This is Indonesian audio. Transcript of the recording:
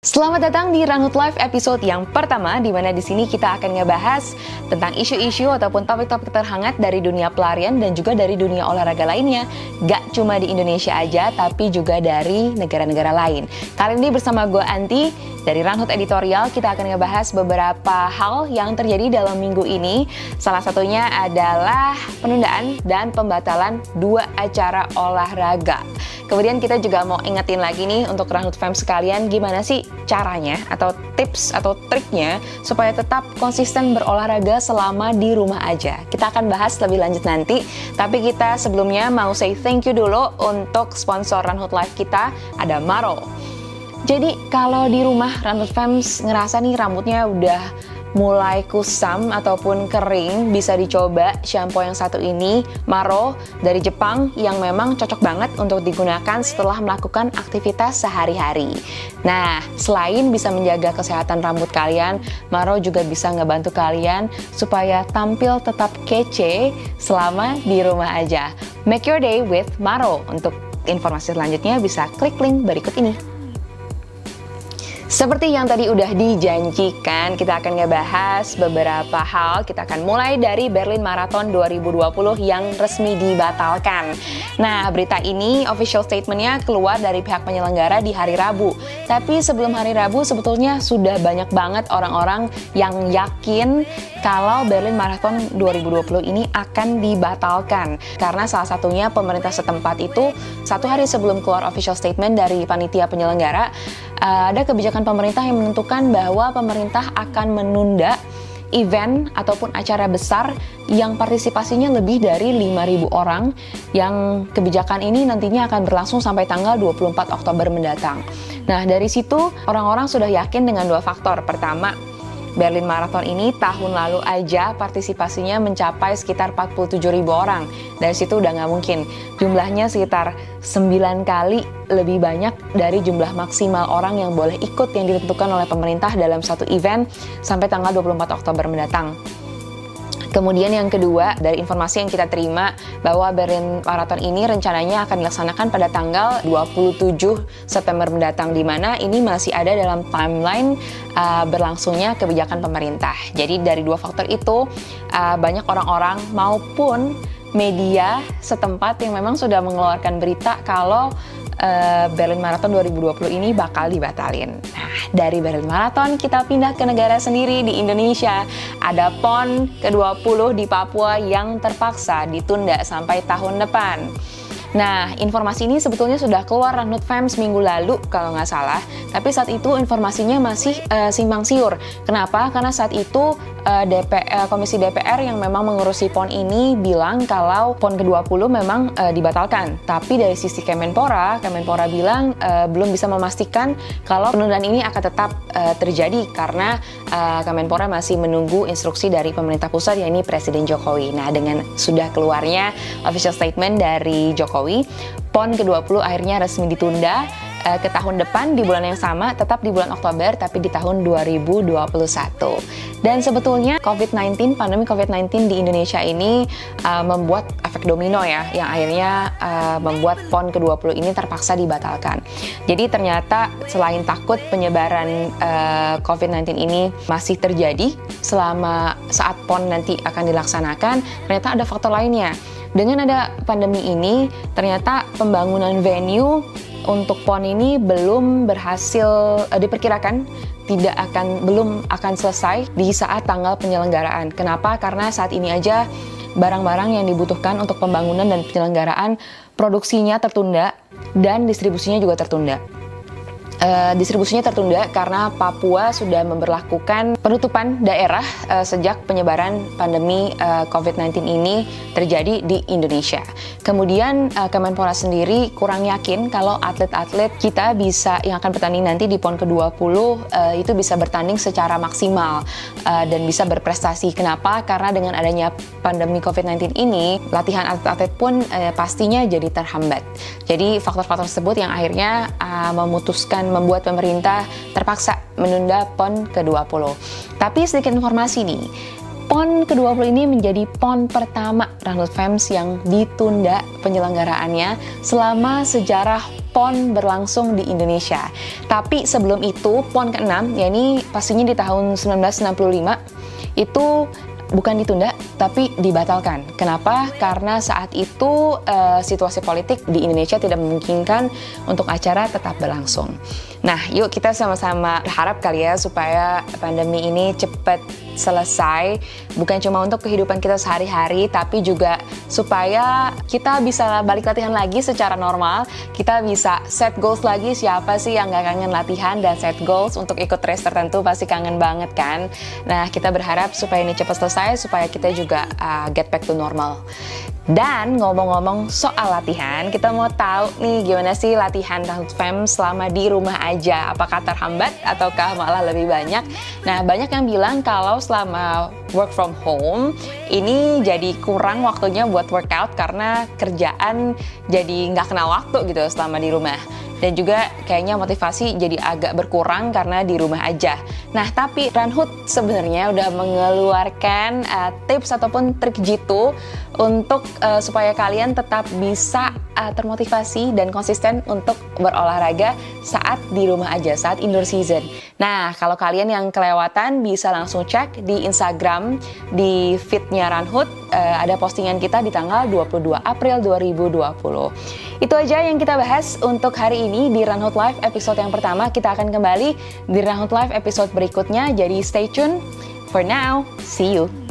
Selamat datang di Ranut Live episode yang pertama, di mana di sini kita akan ngebahas tentang isu-isu ataupun topik-topik terhangat dari dunia pelarian dan juga dari dunia olahraga lainnya. Gak cuma di Indonesia aja, tapi juga dari negara-negara lain. Kali ini bersama gue Anti dari Ranut Editorial, kita akan ngebahas beberapa hal yang terjadi dalam minggu ini. Salah satunya adalah penundaan dan pembatalan 2 acara olahraga. Kemudian kita juga mau ingetin lagi nih untuk Ranut Fans sekalian, gimana sih caranya atau tips atau triknya supaya tetap konsisten berolahraga selama di rumah aja. Kita akan bahas lebih lanjut nanti, tapi kita sebelumnya mau say thank you dulu untuk sponsor Ranut Live kita, ada Maro. Jadi kalau di rumah Ranut Fans ngerasa nih rambutnya udah mulai kusam ataupun kering, bisa dicoba shampoo yang satu ini, Maro dari Jepang, yang memang cocok banget untuk digunakan setelah melakukan aktivitas sehari-hari. Nah, selain bisa menjaga kesehatan rambut kalian, Maro juga bisa ngebantu kalian supaya tampil tetap kece selama di rumah aja. Make your day with Maro. Untuk informasi selanjutnya bisa klik link berikut ini. Seperti yang tadi udah dijanjikan, kita akan ngebahas beberapa hal. Kita akan mulai dari Berlin Marathon 2020 yang resmi dibatalkan. Nah, berita ini official statementnya keluar dari pihak penyelenggara di hari Rabu. Tapi sebelum hari Rabu sebetulnya sudah banyak banget orang-orang yang yakin kalau Berlin Marathon 2020 ini akan dibatalkan. Karena salah satunya pemerintah setempat itu 1 hari sebelum keluar official statement dari panitia penyelenggara, ada kebijakan pemerintah yang menentukan bahwa pemerintah akan menunda event ataupun acara besar yang partisipasinya lebih dari 5.000 orang, yang kebijakan ini nantinya akan berlangsung sampai tanggal 24 Oktober mendatang. Nah, dari situ orang-orang sudah yakin dengan 2 faktor. Pertama, Berlin Marathon ini tahun lalu aja partisipasinya mencapai sekitar 47.000 orang. Dari situ udah nggak mungkin. Jumlahnya sekitar 9 kali lebih banyak dari jumlah maksimal orang yang boleh ikut yang ditentukan oleh pemerintah dalam satu event sampai tanggal 24 Oktober mendatang. Kemudian yang kedua, dari informasi yang kita terima bahwa Berlin Marathon ini rencananya akan dilaksanakan pada tanggal 27 September mendatang, di mana ini masih ada dalam timeline berlangsungnya kebijakan pemerintah. Jadi dari 2 faktor itu, banyak orang-orang maupun media setempat yang memang sudah mengeluarkan berita kalau Berlin Marathon 2020 ini bakal dibatalin. Nah, dari Berlin Marathon kita pindah ke negara sendiri di Indonesia. Ada PON ke-20 di Papua yang terpaksa ditunda sampai tahun depan. Nah, informasi ini sebetulnya sudah keluar Ranut Fans minggu lalu kalau nggak salah, tapi saat itu informasinya masih simpang siur. Kenapa? Karena saat itu Komisi DPR yang memang mengurusi PON ini bilang kalau PON ke-20 memang dibatalkan. Tapi dari sisi Kemenpora bilang belum bisa memastikan kalau penundaan ini akan tetap terjadi karena Kemenpora masih menunggu instruksi dari pemerintah pusat, yakni Presiden Jokowi. Nah, dengan sudah keluarnya official statement dari Jokowi, PON ke-20 akhirnya resmi ditunda ke tahun depan di bulan yang sama, tetap di bulan Oktober, tapi di tahun 2021. Dan sebetulnya pandemi COVID-19 di Indonesia ini membuat efek domino ya, yang akhirnya membuat PON ke-20 ini terpaksa dibatalkan. Jadi ternyata selain takut penyebaran COVID-19 ini masih terjadi selama saat PON nanti akan dilaksanakan, ternyata ada faktor lainnya. Dengan ada pandemi ini, ternyata pembangunan venue untuk PON ini belum berhasil, diperkirakan belum akan selesai di saat tanggal penyelenggaraan. Kenapa? Karena saat ini aja barang-barang yang dibutuhkan untuk pembangunan dan penyelenggaraan produksinya tertunda dan distribusinya juga tertunda. Distribusinya tertunda karena Papua sudah memberlakukan penutupan daerah sejak penyebaran pandemi COVID-19 ini terjadi di Indonesia. Kemudian Kemenpora sendiri kurang yakin kalau atlet-atlet kita yang akan bertanding nanti di PON ke-20 itu bisa bertanding secara maksimal dan bisa berprestasi. Kenapa? Karena dengan adanya pandemi COVID-19 ini, latihan atlet-atlet pun pastinya jadi terhambat. Jadi faktor-faktor tersebut yang akhirnya membuat pemerintah terpaksa menunda PON ke-20. Tapi sedikit informasi nih, PON ke-20 ini menjadi PON pertama Runhood Femmes yang ditunda penyelenggaraannya selama sejarah PON berlangsung di Indonesia. Tapi sebelum itu, PON ke-6, yakni pastinya di tahun 1965, itu bukan ditunda, tapi dibatalkan. Kenapa? Karena saat itu situasi politik di Indonesia tidak memungkinkan untuk acara tetap berlangsung. Nah, yuk kita sama-sama berharap kali ya supaya pandemi ini cepat selesai, bukan cuma untuk kehidupan kita sehari-hari, tapi juga supaya kita bisa balik latihan lagi secara normal, kita bisa set goals lagi. Siapa sih yang gak kangen latihan dan set goals untuk ikut race tertentu, pasti kangen banget kan. Nah, kita berharap supaya ini cepat selesai, supaya kita juga get back to normal. Dan ngomong-ngomong soal latihan, kita mau tahu nih gimana sih latihan Runhood Femmes selama di rumah aja. Apakah terhambat ataukah malah lebih banyak? Nah, banyak yang bilang kalau selama work from home ini jadi kurang waktunya buat workout karena kerjaan jadi nggak kenal waktu gitu selama di rumah. Dan juga kayaknya motivasi jadi agak berkurang karena di rumah aja. Nah, tapi Runhood sebenarnya udah mengeluarkan tips ataupun trik jitu untuk supaya kalian tetap bisa termotivasi dan konsisten untuk berolahraga saat di rumah aja, saat indoor season. Nah, kalau kalian yang kelewatan bisa langsung cek di Instagram, di feed-nya Runhood, ada postingan kita di tanggal 22 April 2020. Itu aja yang kita bahas untuk hari ini di Runhood Live episode yang pertama. Kita akan kembali di Runhood Live episode berikutnya, jadi stay tune. For now, see you!